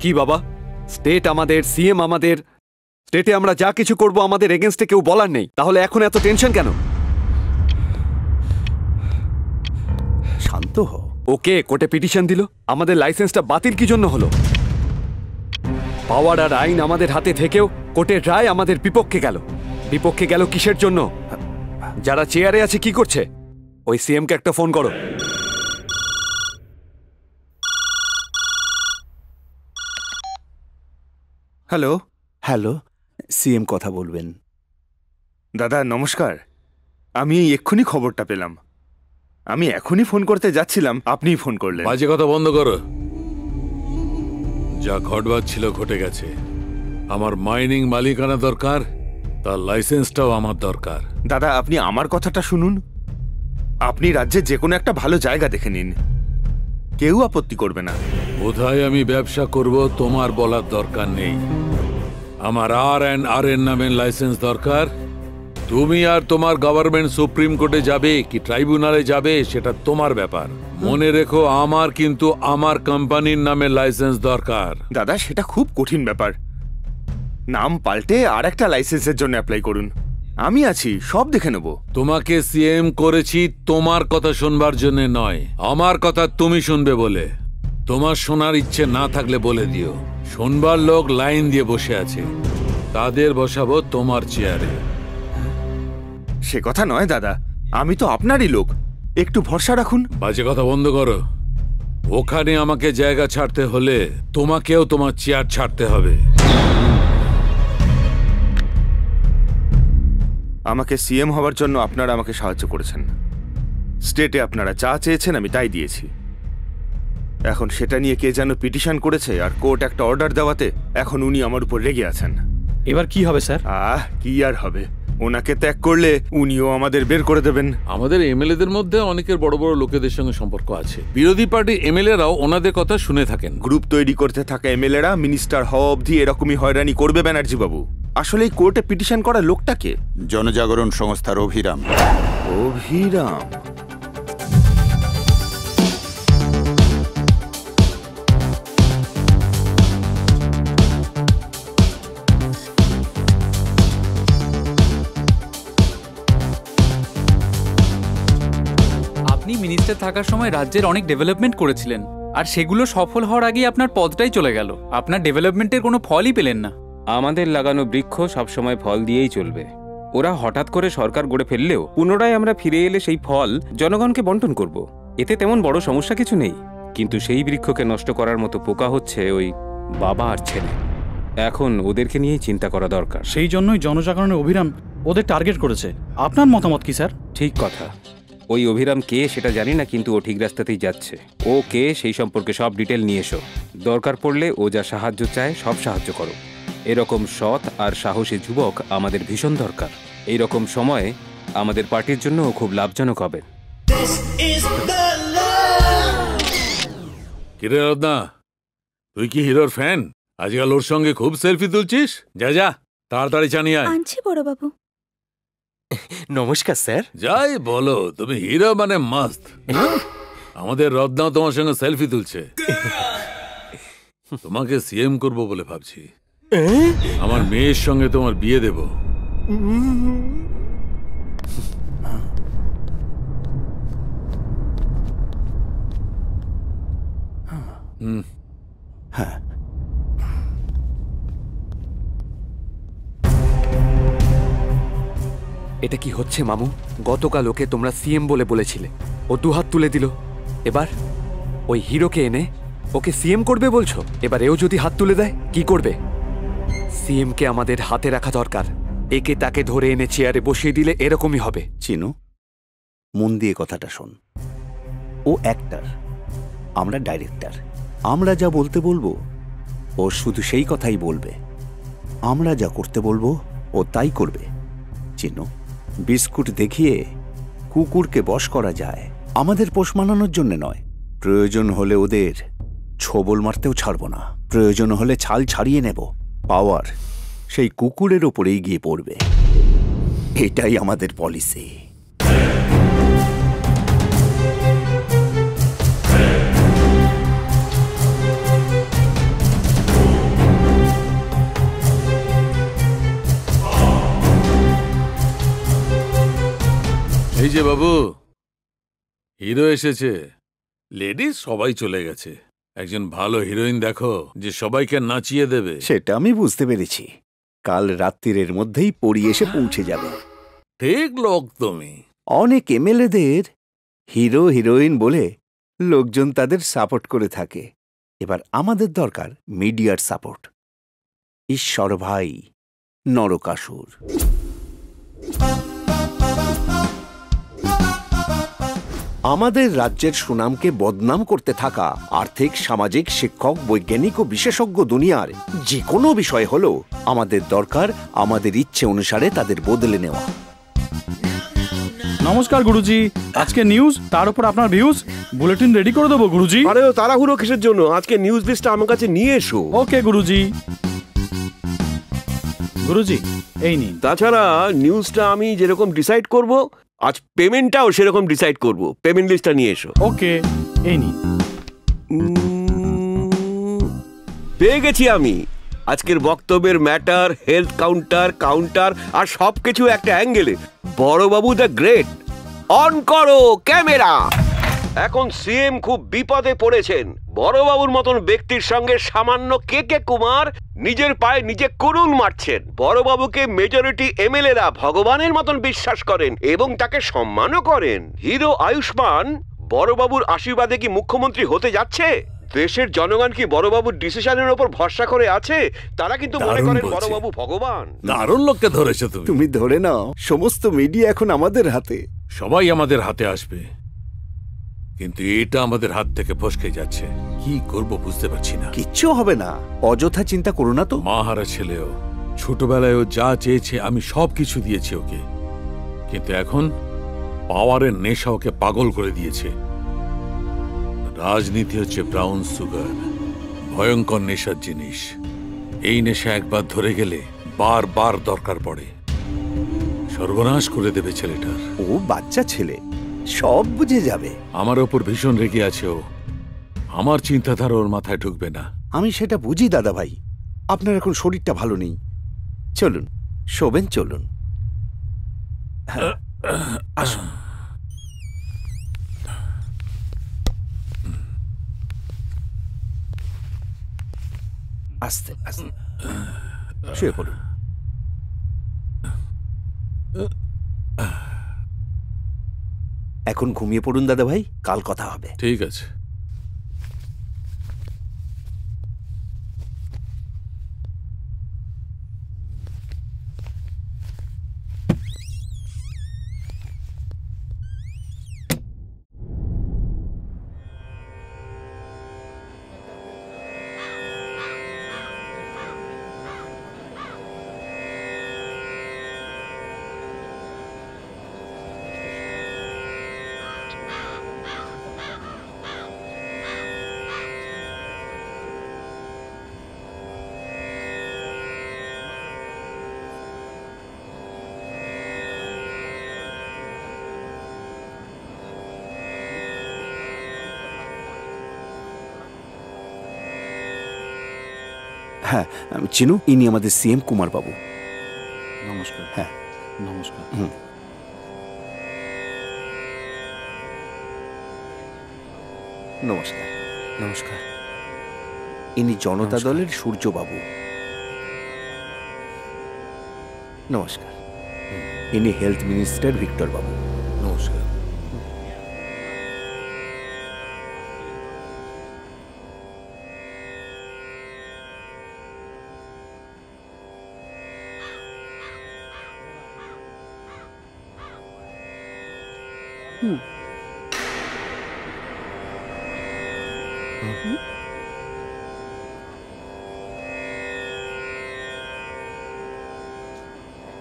কি বাবা, স্টেট আমাদের, সিএম আমাদের, স্টেটে আমরা যা কিছু করব আমাদের এগেনস্টে কেউ বলার নেই, তাহলে এখন এত টেনশন কেন? শান্ত হ। ওকে কোর্টে পিটিশন দিল, আমাদের লাইসেন্সটা বাতিল কি জন্য হলো? পাওয়ার আর আইন আমাদের হাতে থেকেও কোর্টের রায় আমাদের বিপক্ষে গেল। বিপক্ষে গেল কিসের জন্য? যারা চেয়ারে আছে কি করছে? ওই সিএমকে একটা ফোন করো। হ্যালো। হ্যালো, সিএম কথা বলবেন। দাদা নমস্কার, আমি এক্ষুনি খবরটা পেলাম। আমি এখনই ফোন করতে যাচ্ছিলাম, আপনিই ফোন করলেন। বাজে কথা বন্ধ করো। যা ঘটবার ছিল ঘটে গেছে। আমার মাইনিং মালিকানা দরকার, তার লাইসেন্সটাও আমার দরকার। দাদা আপনি আমার কথাটা শুনুন। আপনি রাজ্যে যে কোনো একটা ভালো জায়গা দেখে নিন, কেউ আপত্তি করবে না। কোথায় আমি ব্যবসা করব তোমার বলার দরকার নেই। আমার আর এর নামের লাইসেন্স দরকার। তুমি আর তোমার গভর্নমেন্ট সুপ্রিম কোর্টে যাবে কি ট্রাইব্যুনালে যাবে সেটা তোমার ব্যাপার। মনে রেখো আমার কিন্তু আমার কোম্পানির নামে লাইসেন্স দরকার। দাদা সেটা খুব কঠিন ব্যাপার, নাম পাল্টে আর একটা লাইসেন্সের জন্য অ্যাপ্লাই করুন, আমি আছি, সব দেখে নেব। তোমাকে সিএম করেছি তোমার কথা শুনবার জন্য নয়, আমার কথা তুমি শুনবে বলে। তোমার শোনার ইচ্ছে না থাকলে বলে দিও, শুনবার লোক লাইন দিয়ে বসে আছে, তাদের বসাবো তোমার চেয়ারে। সে কথা নয় দাদা, আমি তো আপনারই লোক, একটু ভরসা রাখুন। বাজে কথা বন্ধ করো। ওখানে আমাকে জায়গা ছাড়তে হলে তোমাকেও তোমার চেয়ার ছাড়তে হবে। আমাকে সিএম হওয়ার জন্য আপনারা আমাকে সাহায্য করেছেন, স্টেটে আপনারা যা চেয়েছেন আমি তাই দিয়েছি। এখন সেটা নিয়ে কে যেন পিটিশন করেছে আর কোর্ট একটা অর্ডার দেওয়াতে এখন উনি আমার উপর রেগে আছেন। এবার কি হবে স্যার? কি আর হবে, ওনাকে ত্যাগ করলে উনিও আমাদের বের করে দেবেন। আমাদের এমএলএদের মধ্যে অনেকের বড় বড় লোকেদের সঙ্গে সম্পর্ক আছে, বিরোধী পার্টি এমএলএরাও ওনাদের কথা শুনে থাকেন। গ্রুপ তৈরি করতে থাকা এমএলএরা মিনিস্টার হওয়া অবধি এরকমই হয়রানি করবে ব্যানার্জি বাবু। আসলে এই কোর্টে পিটিশন করা লোকটাকে? জনজাগরণ সংস্থার অভিরাম। অভিরাম? আপনি মিনিস্টার থাকার সময় রাজ্যের অনেক ডেভেলপমেন্ট করেছিলেন, আর সেগুলো সফল হওয়ার আগেই আপনার পদটাই চলে গেল। আপনার ডেভেলপমেন্টের কোনো ফলই পেলেন না। আমাদের লাগানো বৃক্ষ সবসময় ফল দিয়েই চলবে। ওরা হঠাৎ করে সরকার গড়ে ফেললেও পুনরায় আমরা ফিরে এলে সেই ফল জনগণকে বন্টন করব, এতে তেমন বড় সমস্যা কিছু নেই। কিন্তু সেই বৃক্ষকে নষ্ট করার মতো পোকা হচ্ছে ওই বাবা আর ছেলে। এখন ওদেরকে নিয়েই চিন্তা করা দরকার। সেই জন্যই জনজাগরণের অভিরাম ওদের টার্গেট করেছে। আপনার মতামত কি স্যার? ঠিক কথা। ওই অভিরাম কে সেটা জানি না, কিন্তু ও ঠিক রাস্তাতেই যাচ্ছে। ও কে সেই সম্পর্কে সব ডিটেল নিয়ে এসো। দরকার পড়লে ও যা সাহায্য চায় সব সাহায্য করো। এরকম সৎ আর সাহসী যুবক আমাদের ভীষণ দরকার। এইরকম সময়ে আমাদের পার্টির জন্য খুব লাভজনক হবে। কিরে রত্না, তুই কি হিরোর ফ্যান? আজকাল ওর সঙ্গে খুব সেলফি তুলছিস। যা যা তাড়াতাড়ি জানিয়ে আয়। আনছি বড় বাবু। নমস্কার স্যার। যাই বলো, তুমি হিরো মানে মাস্ত। আমাদের রত্নাও তোমার সঙ্গে সেলফি তুলছে। তোমাকে সিএম করব বলে ভাবছি। আমার মেয়ের সঙ্গে তোমার বিয়ে দেব। হ্যাঁ, এটা কি হচ্ছে মামু? গতকাল ওকে তোমরা সিএম বলে বলেছিলে, ও দুহাত তুলে দিল। এবার ওই হিরোকে এনে ওকে সিএম করবে বলছো। এবার এও যদি হাত তুলে দেয় কি করবে? সিএমকে আমাদের হাতে রাখা দরকার। একে তাকে ধরে এনে চেয়ারে বসিয়ে দিলে এরকমই হবে। চিনু, মন দিয়ে কথাটা শোন। ও অ্যাক্টর, আমরা ডাইরেক্টর। আমরা যা বলতে বলবো ও শুধু সেই কথাই বলবে। আমরা যা করতে বলবো ও তাই করবে। চিনু, বিস্কুট দেখিয়ে কুকুরকে বশ করা যায়, আমাদের পোষ মানানোর জন্য নয়। প্রয়োজন হলে ওদের ছোবল মারতেও ছাড়ব না। প্রয়োজন হলে ছাল ছাড়িয়ে নেব। পাওয়ার সেই কুকুরের ওপরেই গিয়ে পড়বে। এটাই আমাদের পলিসি। পিকে বাবু, হিরো এসেছে। লেডিস সবাই চলে গেছে, একজন ভালো হিরোইন দেখো যে সবাইকে নাচিয়ে দেবে। সেটা আমি বুঝতে পেরেছি, কাল রাত্রির মধ্যেই পরি এসে পৌঁছে যাবে। ঠিক লোক তুমি। অনেক এমএলএদের হিরো হিরোইন বলে লোকজন তাদের সাপোর্ট করে থাকে। এবার আমাদের দরকার মিডিয়ার সাপোর্ট। ঈশ্বর ভাই, নরকাসুর। আমাদের রাজ্যের সুনামকে বদনাম করতে থাকা আর্থিক, সামাজিক, শিক্ষক, বৈজ্ঞানিক ও বিশেষজ্ঞ দুনিয়ার যে কোনো বিষয় হলো আমাদের দরকার আমাদের ইচ্ছে অনুসারে তাদের বদলে নেওয়া। নমস্কার গুরুজি, আজকে নিউজ, তার উপর আপনার ভিউজ, বুলেটিন রেডি করে দেবো গুরুজি। আরে ও তাড়াহুড়ো কিসের জন্য? আজকে নিউজ লিস্টটা আমার কাছে নিয়ে এসো। ওকে গুরুজি। গুরুজি এই নিন। তাছাড়া নিউজটা আমি যেরকম ডিসাইড করব, আজ পেমেন্টটাও সেরকম ডিসাইড করব। পেমেন্ট লিস্টটা নিয়ে এসো। ওকে এই নিন। পেয়ে গেছি আমি। আজকের বক্তব্যের ম্যাটার, হেলথ কাউন্টার আর সবকিছু একটা অ্যাঙ্গেলে। বড়বাবু দ্য গ্রেট, অন করো ক্যামেরা। এখন সিএম খুব বিপদে পড়েছেন। বড়বাবুর মতন ব্যক্তির সঙ্গে সামান্য কে কুমার নিজের পায়ে নিজে কুড়ুল মারছেন। বড়বাবুকে মেজরিটি এমএলএরা ভগবানের মতন বিশ্বাস করেন এবং তাকে সম্মানও করেন। হিরো আয়ুষ্মান বড়বাবুর আশীর্বাদে কি মুখ্যমন্ত্রী হতে যাচ্ছে? দেশের জনগণ কি বড়বাবুর ডিসিশনের উপর ভরসা করে আছে? তারা কিন্তু মনে করেন বড়বাবু ভগবান। দারুণ লোককে ধরেছো তুমি। তুমি ধরে নাও, সমস্ত মিডিয়া এখন আমাদের হাতে। সবাই আমাদের হাতে আসবে, কিন্তু এটা আমাদের হাত থেকে ফসকে যাচ্ছে। কি করব বুঝতে পারছি না। কিচ্ছু হবে না, অযথা চিন্তা করো না তো। মা হারা ছেলেও, ছোটবেলায় ও যা চেয়েছে আমি সব কিছু দিয়েছি ওকে, কিন্তু এখন পাওয়ারের নেশা ওকে পাগল করে দিয়েছে। রাজনীতি হচ্ছে ব্রাউন সুগার, ভয়ঙ্কর নেশার জিনিস। এই নেশা একবার ধরে গেলে বারবার দরকার পড়ে। সর্বনাশ করে দেবে ছেলেটার। ও বাচ্চা ছেলে, সব বুঝে যাবে। আমার ওপর ভীষণ রেগে আছে ও। আমার চিন্তাধারা ওর মাথায় ঢুকবে না। আমি সেটা বুঝি দাদা ভাই, আপনার এখন শরীরটা ভালো নেই। চলুন শোবেন, চলুন। হ্যাঁ, আসুন। আস্তে আস্তে শুয়ে পড়ুন। এখন ঘুমিয়ে পড়ুন দাদা ভাই, কাল কথা হবে। ঠিক আছে। হ্যাঁ চিনু, ইনি আমাদের সিএম কুমার বাবু। নমস্কার। হ্যাঁ নমস্কার। নমস্কার। নমস্কার। ইনি জনতা দলের সূর্যবাবু। নমস্কার। ইনি হেলথ মিনিস্টার ভিক্টর বাবু। নমস্কার।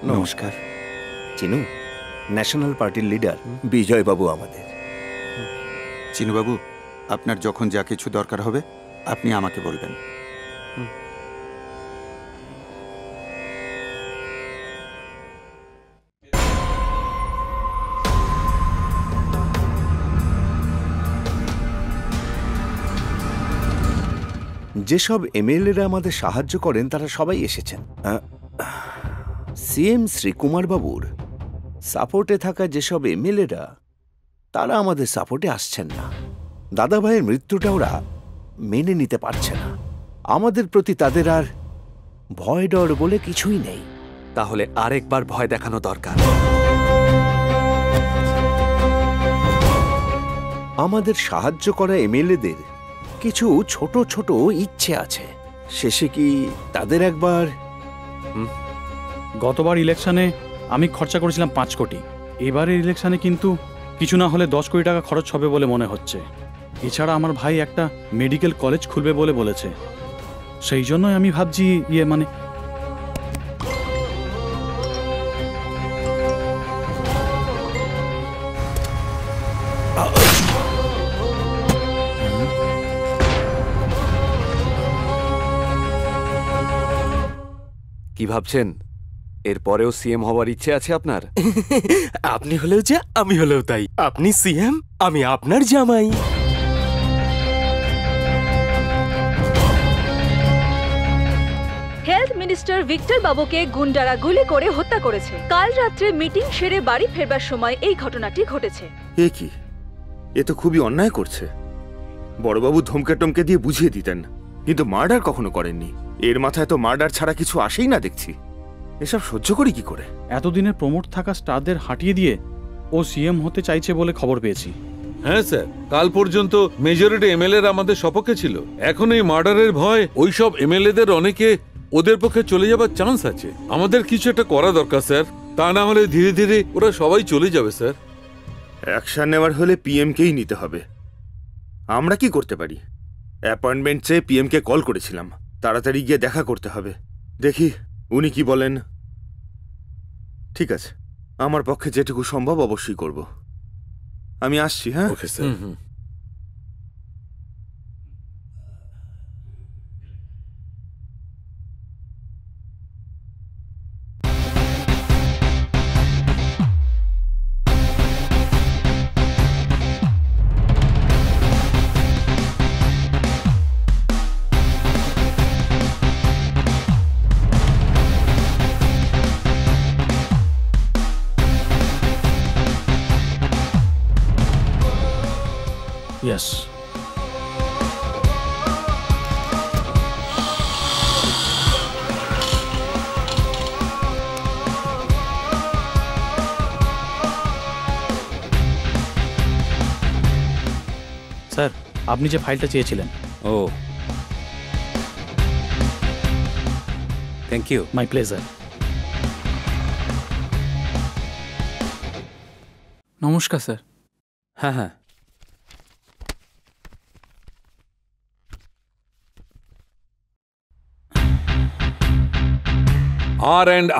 নমস্কার। চিনু, ন্যাশনাল পার্টির লিডার বিজয় বাবু আমাদের। চিনুবাবু, আপনার যখন যা কিছু দরকার হবে আপনি আমাকে বলবেন। যেসব এমএলএরা আমাদের সাহায্য করেন তারা সবাই এসেছেন। সিএম শ্রীকুমার বাবুর সাপোর্টে থাকা যেসব এমএলএরা তারা আমাদের সাপোর্টে আসছেন না। দাদা ভাইয়ের মৃত্যুটা ওরা মেনে নিতে পারছে না। আমাদের প্রতি তাদের আর ভয় ডর বলে কিছুই নেই। তাহলে আরেকবার ভয় দেখানো দরকার। আমাদের সাহায্য করা এমএলএদের কিছু ছোট ছোট ইচ্ছে আছে, শেষে কি তাদের একবার গতবার ইলেকশনে আমি খরচা করেছিলাম 5 কোটি, এবারের ইলেকশনে কিন্তু কিছু না হলে 10 কোটি টাকা খরচ হবে বলে মনে হচ্ছে। এছাড়া আমার ভাই একটা মেডিকেল কলেজ খুলবে বলে বলেছে, সেই জন্যই আমি ভাবছি মানে কি ভাবছেন? এরপরেও সিএম হওয়ার ইচ্ছে আছে আপনার? আপনি হলেও যা, আমি হলেও তাই। আপনি সিএম, আমি আপনার জামাই। হেলথ মিনিস্টার ভিক্টর বাবুকে গুন্ডারা গুলি করে হত্যা করেছে। কাল রাত্রে মিটিং সেরে বাড়ি ফেরবার সময় এই ঘটনাটি ঘটেছে। এ কি, এ তো খুবই অন্যায় করছে। বড়বাবু ধমকে টমকে দিয়ে বুঝিয়ে দিতেন, কিন্তু মার্ডার কখনো করেননি। এর মাথায় তো মার্ডার ছাড়া কিছু আসেই না দেখছি। এসব সহ্য করি কি করে? এতদিনের প্রমোট থাকা স্টারদের হাঁটিয়ে দিয়ে ও সিএম হতে চাইছে বলে খবর পেয়েছি। হ্যাঁ স্যার, কাল পর্যন্ত মেজরিটি এমএলএ আমাদের সপক্ষে ছিল। এখন এই মার্ডারের ভয় ওইসব এমএলএদের অনেকে ওদের পক্ষে চলে যাবার চান্স আছে। আমাদের কিছু একটা করা দরকার স্যার, তা না হলে ধীরে ধীরে ওরা সবাই চলে যাবে স্যার। অ্যাকশন নেওয়ার হলে পিএমকেই নিতে হবে। আমরা কি করতে পারি? অ্যাপয়েন্টমেন্ট চেয়ে পিএমকে কল করেছিলাম, তাড়াতাড়ি গিয়ে দেখা করতে হবে। দেখি উনি কি বলেন। ঠিক আছে, আমার পক্ষে যেটুকু সম্ভব অবশ্যই করব। আমি আসছি। হ্যাঁ, ওকে স্যার। ইয়েস, স্যার আপনি যে ফাইলটা চেয়েছিলেন। ও, থ্যাংক ইউ। My pleasure. নমস্কার স্যার। হ্যাঁ হ্যাঁ,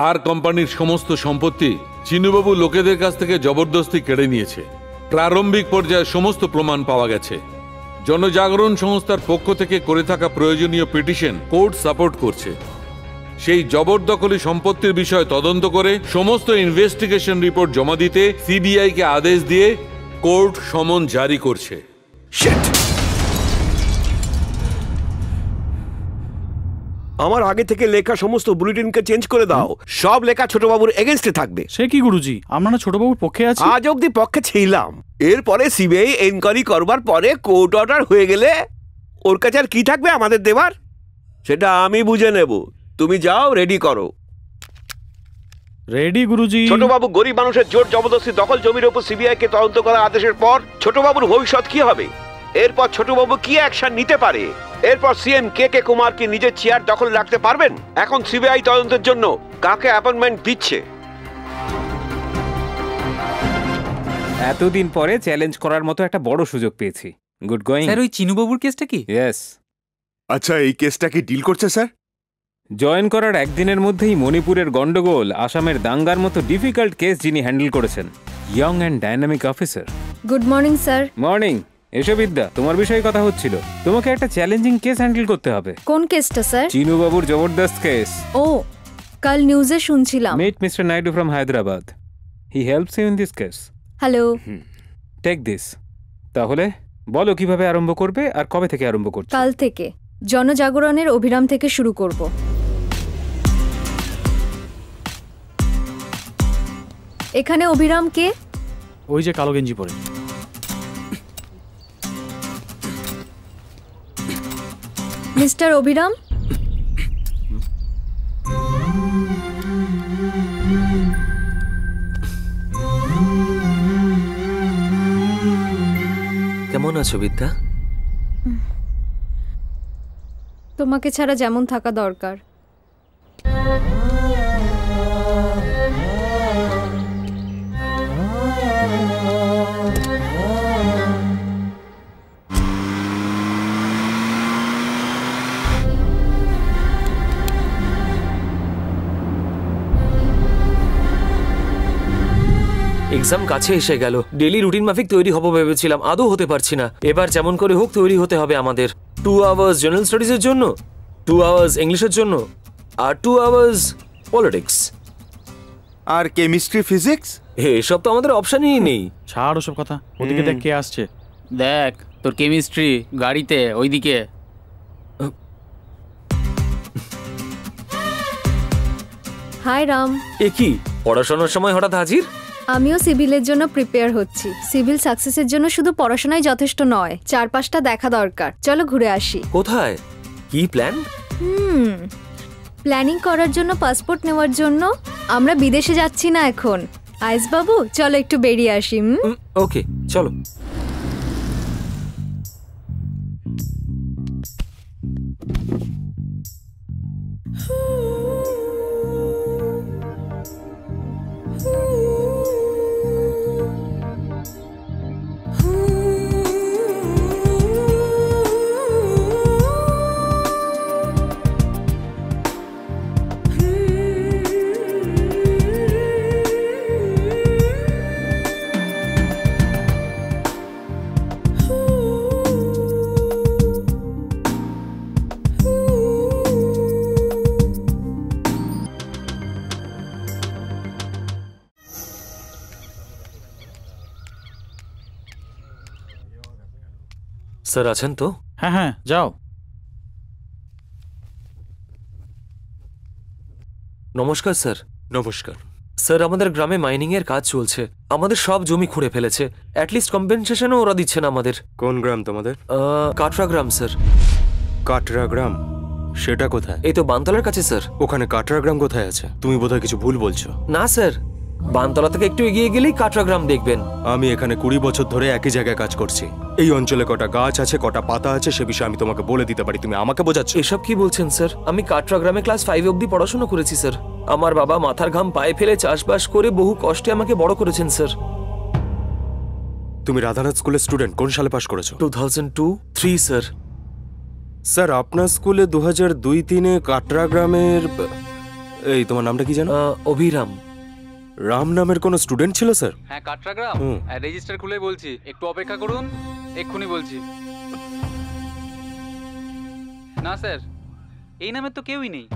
আর কোম্পানির সমস্ত সম্পত্তি চিনুবাবু লোকেদের কাছ থেকে জবরদস্তি কেড়ে নিয়েছে। প্রারম্ভিক পর্যায়ে সমস্ত প্রমাণ পাওয়া গেছে। জনজাগরণ সংস্থার পক্ষ থেকে করে থাকা প্রয়োজনীয় পিটিশন কোর্ট সাপোর্ট করছে। সেই জবরদখলি সম্পত্তির বিষয়ে তদন্ত করে সমস্ত ইনভেস্টিগেশন রিপোর্ট জমা দিতে সিবিআইকে আদেশ দিয়ে কোর্ট সমন জারি করছে। আমার আগে থেকে লেখা সমস্ত বুলেটিনকে চেঞ্জ করে দাও। সব লেখা ছোটবাবুর এগেনস্টে থাকবে। সে কি গুরুজি, আমরা না ছোটবাবুর পক্ষে আছি। আজ অব্দি পক্ষে ছিলাম। এরপরে সিবিআই এনকোয়ারি করবার পরে কোর্ট অর্ডার হয়ে গেলে ওর কাছে আর কি থাকবে আমাদের দেবার? সেটা আমি বুঝে নেব। তুমি যাও, রেডি করো। রেডি গুরুজি। ছোটবাবু গরিব মানুষের জোর জবরদস্তি দখল জমির উপর সিবিআই কে তদন্ত করার আদেশের পর ছোটবাবুর ভবিষ্যৎ কি হবে? এরপর ছোটবাবু কি অ্যাকশন নিতে পারে? এরপর সিএম কে কে কুমার কি নিজের চেয়ার দখল রাখতে পারবেন? এখন সিবিআই তদন্তের জন্য কাকে অ্যাপয়েন্টমেন্ট দিচ্ছে? এতদিন পরে চ্যালেঞ্জ করার মতো একটা বড় সুযোগ পেয়েছি। Good going. স্যার ওই চিনুবাবুর কেসটা কি? ইয়েস। আচ্ছা, এই কেসটা কি ডিল করছে স্যার? জয়েন করার একদিনের মধ্যেই মণিপুরের গন্ডগোল, আসামের দাঙ্গার মতো ডিফিকাল্ট কেস যিনি হ্যান্ডেল করেছেন, young and dynamic officer. Good morning sir. Morning. এসো বিদ্যা, তোমার বিষয়ে কথা হচ্ছিল। তোমাকে একটা চ্যালেঞ্জিং কেস হ্যান্ডেল করতে হবে। কোন কেসটা স্যার? চিনুবাবুর জবরদস্ত কেস। ও, কাল নিউজে শুনছিলাম। Meet Mr. Naidu from Hyderabad. He helps you in this case. Hello. Take this. তাহলে বলো কিভাবে আরম্ভ করবে আর কবে থেকে আরম্ভ করছো? কাল থেকে জনজাগরণের অভিরাম থেকে শুরু করব। এখানে অভিরাম কে? ওই যে কালো গেঞ্জি পরে। মিস্টার অভিরাম, কেমন আছো বিদ্যা? তোমাকে ছাড়া যেমন থাকা দরকার। এক্সাম কাছে এসে গেল, ডেলি রুটিন মাফিক তৈরি হব ভেবেছিলাম, আদৌ হতে পারছি না। এবার যেমন করে হোক তৈরি হতে হবে আমাদের। 2 আওয়ার্স জেনারেল স্টাডিজের জন্য, 2 আওয়ার্স ইংলিশের জন্য, আর 2 আওয়ার্স পলিটিক্স। আর কেমিস্ট্রি ফিজিক্স এসব তো আমাদের অপশনই নেই। ছাড় ওসব কথা, ওদিকে দেখ কে আসছে। দেখ তোর কেমিস্ট্রি গাড়িতে ওইদিকে। হাই রাম। এ কি পড়াশোনার সময় হঠাৎ হাজির? আমিও সিভিলের জন্য প্রিপেয়ার হচ্ছি। সিভিল সাকসেসের জন্য শুধু পড়াশোনাই যথেষ্ট নয়, চারপাশটা দেখা দরকার। চলো ঘুরে আসি। কোথায়? কি প্ল্যান? প্ল্যানিং করার জন্য পাসপোর্ট নেওয়ার জন্য। আমরা বিদেশে যাচ্ছি না এখন। আইস বাবু, চলো একটু বেরিয়ে আসি। ওকে চলো। স্যার আছেন তো? হ্যাঁ হ্যাঁ, যাও। নমস্কার স্যার। নমস্কার স্যার, আমাদের গ্রামে মাইনিং এর কাজ চলছে। আমাদের সব জমি খুঁড়ে ফেলেছে। অ্যাটলিস্ট কম্পেনসেশনও ওরা দিচ্ছে না আমাদের। কোন গ্রাম তোমাদের? কাটরা গ্রাম স্যার। কাটরা গ্রাম? সেটা কোথায়? এই তো বানতলার কাছে স্যার। ওখানে কাটরা গ্রাম কোথায় আছে? তুমি বোধহয় কিছু ভুল বলছো। না স্যার, বানতলা থেকে একটু এগিয়ে গেলেই কাটরা গ্রাম দেখবেন। আমি এখানে 20 বছর ধরে একই জায়গায় কাজ করছি। এই অঞ্চলে কটা গাছ আছে, কটা পাতা আছে, সে বিষয়ে আমি তোমাকে বলে দিতে পারি। তুমি আমাকে বোঝাচ্ছ? এসব কি বলছেন স্যার? আমি কাটরা গ্রামে ক্লাস 5 অবধি পড়াশোনা করেছি স্যার। আমার বাবা মাথার ঘাম পায়ে ফেলে চাষবাস করে বহু কষ্টে আমাকে বড় করেছেন স্যার। তুমি রাধানাথ স্কুলের স্টুডেন্ট। কোন সালে পাশ করেছো? 2002-3 স্যার। স্যার, আপনার স্কুলে 2002-3-এ কাটরা গ্রামের এই তোমার নামটা কি জানো? অভিরাম। রাম নামের কোন স্টুডেন্ট ছিল স্যার? হ্যাঁ, কাটরা গ্রাম। রেজিস্টার খুলে বলছি, একটু অপেক্ষা করুন, এক্ষুনি বলছি। না স্যার, এই নামের তো কেউই নেই।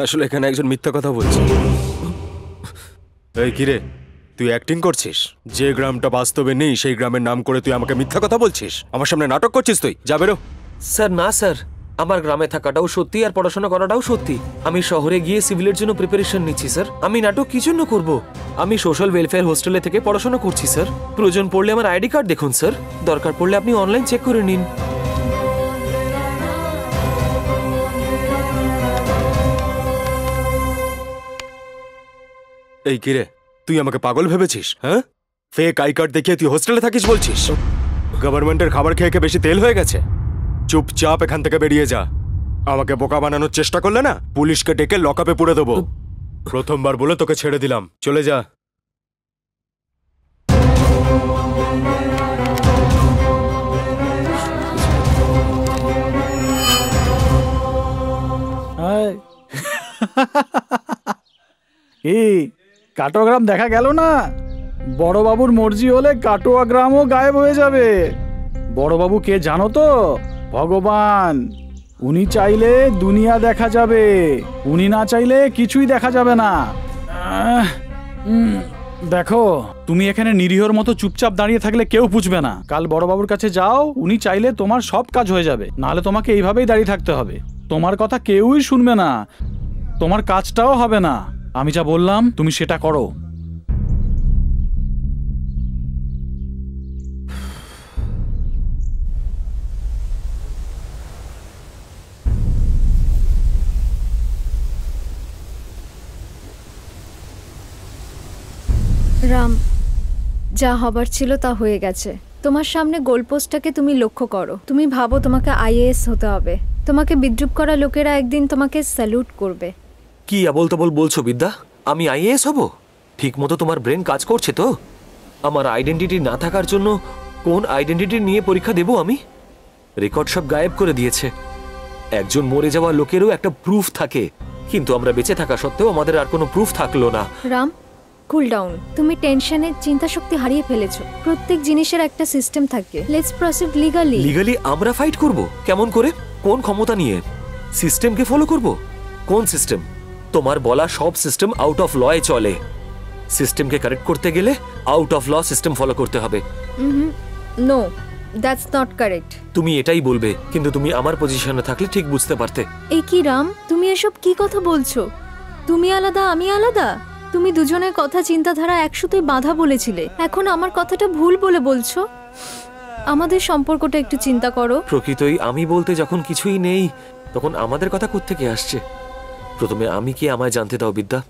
আসলে এখানে একজন মিথ্যা কথা বলছে। এই কিরে, তুই অ্যাক্টিং করছিস? যে গ্রামটা বাস্তবে নেই সেই গ্রামের নাম করে তুই আমাকে মিথ্যা কথা বলছিস? আমার সামনে নাটক করছিস তুই? যা বেরো। স্যার না স্যার, আমার গ্রামে থাকাটাও সত্যি আর পড়াশোনা করাটাও সত্যি। আমি শহরে গিয়ে সিভিলের জন্য প্রিপারেশন নিচ্ছি স্যার। আমি নাটক কি জন্য করব? আমি সোশ্যাল ওয়েলফেয়ার হোস্টেলে থেকে পড়াশোনা করছি স্যার। প্রয়োজন পড়লে আমার আইডি কার্ড দেখুন স্যার। দরকার পড়লে আপনি অনলাইন চেক করে নিন। এই কিরে, তুই আমাকে পাগল ভেবেছিস? হ্যাঁ, ফেক আই কার্ড দেখিয়ে তুই হোস্টেলে থাকিস বলছিস? গভর্নমেন্টের খাবার খেয়ে খেয়ে বেশি তেল হয়ে গেছে। চুপচাপ এখান থেকে বেরিয়ে যা। আমাকে বোকা বানানোর চেষ্টা করলে না, পুলিশকে ডেকে লকআপে পুরে দেবো। প্রথমবার বলে তোকে ছেড়ে দিলাম, চলে যা। এই কাটোয়া গ্রাম দেখা গেল না? বড়বাবুর মর্জি হলে কাটোয়া গ্রামও গায়েব হয়ে যাবে। বড়বাবু কে জানো তো? ভগবান। উনি চাইলে দুনিয়া দেখা যাবে, উনি না চাইলে কিছুই দেখা যাবে না। দেখো, তুমি এখানে নিরীহর মতো চুপচাপ দাঁড়িয়ে থাকলে কেউ বুঝবে না। কাল বড়বাবুর কাছে যাও, উনি চাইলে তোমার সব কাজ হয়ে যাবে। নাহলে তোমাকে এইভাবেই দাঁড়িয়ে থাকতে হবে। তোমার কথা কেউই শুনবে না, তোমার কাজটাও হবে না। আমি যা বললাম তুমি সেটা করো। রাম, যা হবার ছিল তা হয়ে গেছে। তোমার সামনে গোলপোস্টটাকে তুমি লক্ষ্য করো। তুমি ভাবো তোমাকে আইএএস হতে হবে। তোমাকে বিদ্রুপ করা লোকেরা একদিন তোমাকে স্যালুট করবে। কি আবল তাবল বলছো বিদ্যা? আমি আইএএস হব? ঠিক মতো তোমার ব্রেন কাজ করছে তো? আমার আইডেন্টিটি না থাকার জন্য কোন আইডেন্টিটি নিয়ে পরীক্ষা দেব আমি? রেকর্ড সব গায়েব করে দিয়েছে। একজন মরে যাওয়া লোকেরও একটা প্রুফ থাকে, কিন্তু আমরা বেঁচে থাকা সত্ত্বেও আমাদের আর কোনো প্রুফ থাকলো না। Ram, cool down. তুমি টেনশনে চিন্তা শক্তি হারিয়ে ফেলেছো। প্রত্যেক জিনিসের একটা সিস্টেম থাকে। Let's proceed legally. লিগালি আমরা ফাইট করব? কেমন করে? কোন ক্ষমতা নিয়ে? সিস্টেমকে ফলো করব? কোন সিস্টেম? তোমার বলা সব সিস্টেম আউট অফ লয়ে চলে। সিস্টেমকে কারেক্ট করতে গেলে out of law system follow করতে হবে। No, that's not correct. তুমি এটাই বলবে, কিন্তু তুমি আমার পজিশনে থাকলে ঠিক বুঝতে পারতে। এই কি রাম, তুমি এসব কি কথা বলছো? তুমি আলাদা, আমি আলাদা। তুমি দুজনের কথা চিন্তাধারা একসাথে বাধা বলেছিলে, এখন আমার কথাটা ভুল বলে বলছো। আমাদের সম্পর্কটা একটু চিন্তা করো। প্রকৃতই আমি বলতে যখন কিছুই নেই, তখন আমাদের কথা কোত্থেকে আসছে? প্রথমে আমি কি আমায় জানতে দাও বিদ্যা।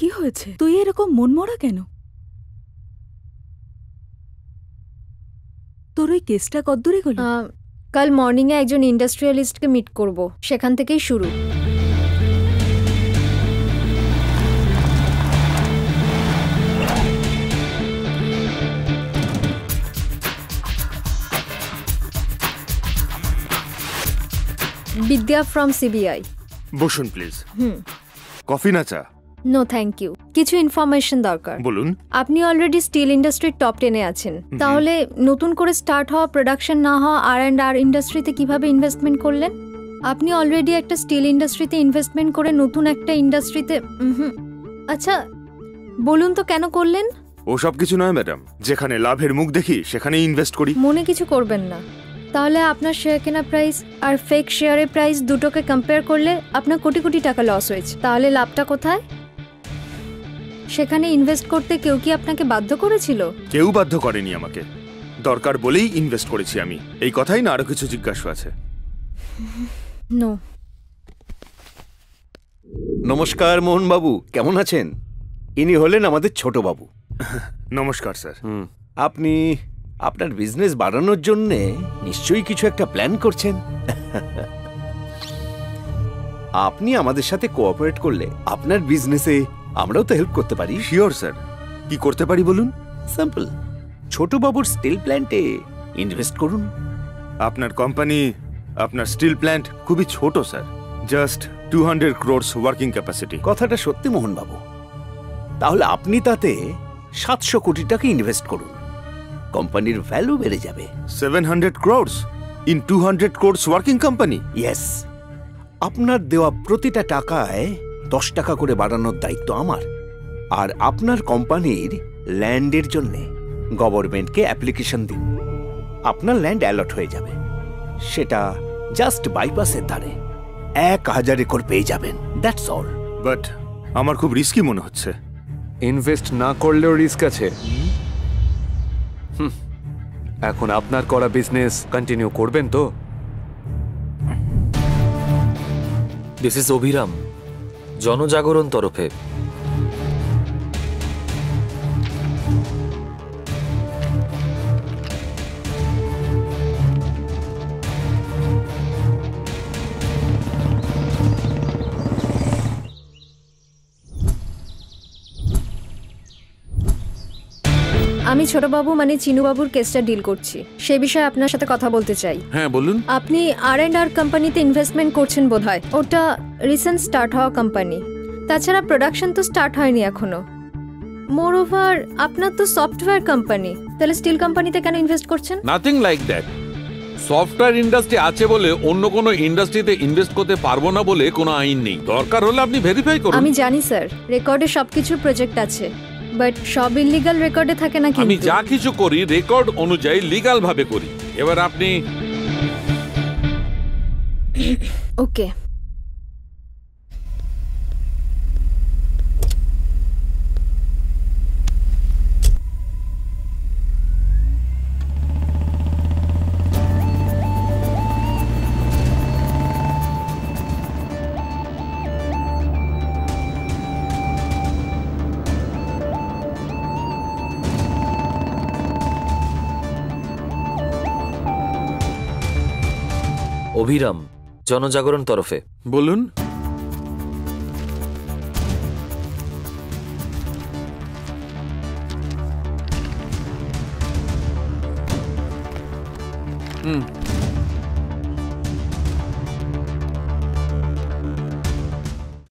কি হয়েছে? তুই এরকম মনমরা কেন? তোর ওই কেসটা কতদূরে গেল? কাল মর্নিংয়ে একজন ইন্ডাস্ট্রিয়ালিস্টকে মিট করব, সেখান থেকেই শুরু। Vidya from CBI. বসুন প্লিজ। কফি না চা? No thank you. কিছু ইনফরমেশন দরকার। বলুন। আপনি অলরেডি স্টিল ইন্ডাস্ট্রির টপ 10-এ আছেন, তাহলে নতুন করে স্টার্ট হওয়া প্রোডাকশন না হওয়া আর ইন্ডাস্ট্রিতে কিভাবে ইনভেস্টমেন্ট করলেন? আপনি অলরেডি একটা স্টিল ইন্ডাস্ট্রিতে ইনভেস্টমেন্ট করে নতুন একটা ইন্ডাস্ট্রিতে আচ্ছা বলুন তো কেন করলেন? ওসব কিছু নয় ম্যাডাম, যেখানে লাভের মুখ দেখি সেখানেই ইনভেস্ট করি। মনে কিছু করবেন না। তাহলে আপনার শেয়ার কেনা প্রাইস আর ফেক শেয়ারের প্রাইস দুটোকে কম্পেয়ার করলে আপনার কোটি কোটি টাকা লস হয়েছে। তাহলে লাভটা কোথায়? সেখানে ইনভেস্ট করতে কেউ কি আপনাকে বাধ্য করেছিল? কেউ বাধ্য করেনি আমাকে, দরকার বলেই ইনভেস্ট করেছি আমি। এই কথাই না আরো কিছু জিজ্ঞাসা আছে? নো। নমস্কার মোহনবাবু, কেমন আছেন? ইনি হলেন আমাদের ছোট বাবু। নমস্কার স্যার। আপনি আপনার বিজনেস বাড়ানোর জন্য নিশ্চয়ই কিছু একটা প্ল্যান করছেন। আপনি আমাদের সাথে কোঅপারেট করলে আপনার বিজনেসে আমরাও তো হেল্প করতে পারি। Sure sir. কি করতে পারি বলুন? সিম্পল, ছোট বাবুর স্টিল প্ল্যান্টে ইনভেস্ট করুন। আপনার কোম্পানি, আপনার স্টিল প্ল্যান্ট খুবই ছোট sir, just 200 crores working capacity. কথাটা সত্যি মোহনবাবু। তাহলে আপনি তাতে 700 কোটি টাকা ইনভেস্ট করুন, কোম্পানির ভ্যালু বেড়ে যাবে। 700 crores in 200 crores working company? Yes. আপনার দেওয়া প্রতিটা টাকায় 10 টাকা করে বাড়ানোর দায়িত্ব আমার। আর আপনার কোম্পানির ল্যান্ডের জন্য গভর্নমেন্টকে অ্যাপ্লিকেশন দিন, আপনার ল্যান্ড অ্যালট হয়ে যাবে। সেটা জাস্ট বাইপাসের ধারে 1000 একর পেয়ে যাবেন। That's all. বাট আমার খুব রিস্কি মনে হচ্ছে। ইনভেস্ট না করলেও রিস্ক আছে। এখন আপনার করা বিজনেস কন্টিনিউ করবেন তো? দিস ইজ অভিরাম, জনজাগরণ তরফে। আমি ছোটবাবু মানে চিনুবাবুর কেসটা ডিল করছি, সে বিষয়ে আপনার সাথে কথা বলতে চাই। হ্যাঁ বলুন। আপনি আর কোম্পানিতে ইনভেস্টমেন্ট করছেন বোধহয়। ওটা রিসেন্ট স্টার্ট হওয়া কোম্পানি, তাছাড়া প্রোডাকশন তো স্টার্ট হয়নি এখনো। মোর ওভার আপনার তো সফটওয়্যার কোম্পানি, তাহলে স্টিল কোম্পানিতে কেন ইনভেস্ট করছেন? Nothing like that. Software industry আছে বলে অন্য কোনো ইন্ডাস্ট্রিতে ইনভেস্ট করতে পারবো না বলে কোনো আইন নেই। দরকার হলে আপনি ভেরিফাই করুন। আমি জানি স্যার, রেকর্ডে সবকিছু প্রজেক্ট আছে, বাট সব ইলিগাল রেকর্ডে থাকে না। আমি কিন্তু যা কিছু করি রেকর্ড অনুযায়ী লিগ্যাল ভাবে করি। এবার আপনি ওকে। অভিরাম, জনজাগরণ তরফে। বলুন। হুম।